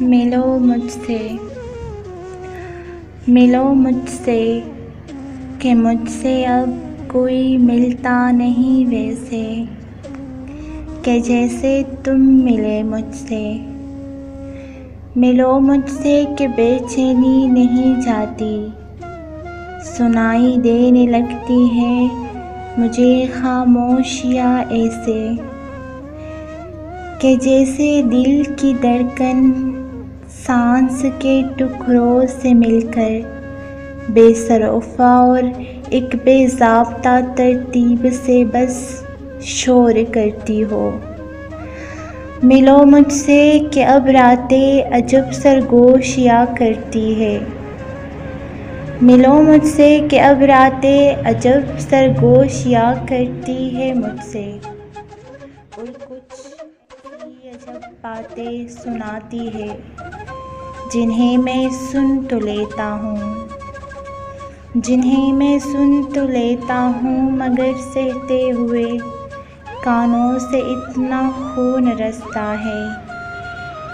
मिलो मुझसे, मिलो मुझसे कि मुझसे अब कोई मिलता नहीं वैसे कि जैसे तुम मिले मुझसे। मिलो मुझसे कि बेचैनी नहीं जाती, सुनाई देने लगती है मुझे खामोशियाँ ऐसे कि जैसे दिल की धड़कन सांस के टुकड़ों से मिलकर बेसरोफा और एक बेज़ाब्ता तरतीब से बस शोर करती हो। मिलो मुझसे कि अब रातें अजब सरगोशियाँ करती है। मिलो मुझसे कि अब रातें अजब सरगोशियाँ करती है मुझसे, और कुछ ऐसी अजब बातें सुनाती है जिन्हें मैं सुन तो लेता हूँ, जिन्हें मैं सुन तो लेता हूँ मगर सहते हुए कानों से इतना खून रसता है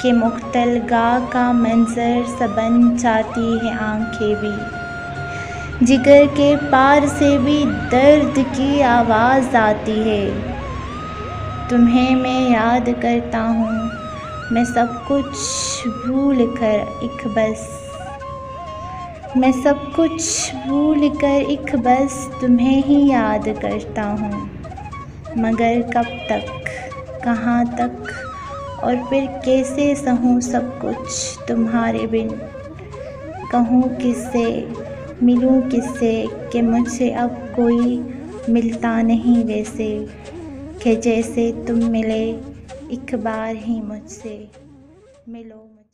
कि मुख्तलगा का मंजर सा बन जाती है आँखें भी। जिगर के पार से भी दर्द की आवाज़ आती है। तुम्हें मैं याद करता हूँ, मैं सब कुछ भूल कर एक बस, मैं सब कुछ भूल कर एक बस तुम्हें ही याद करता हूँ। मगर कब तक, कहाँ तक, और फिर कैसे सहूँ सब कुछ तुम्हारे बिन। कहूँ किससे, मिलूँ किससे कि मुझसे अब कोई मिलता नहीं वैसे कि जैसे तुम मिले एक बार ही मुझसे। मिलो मुझसे।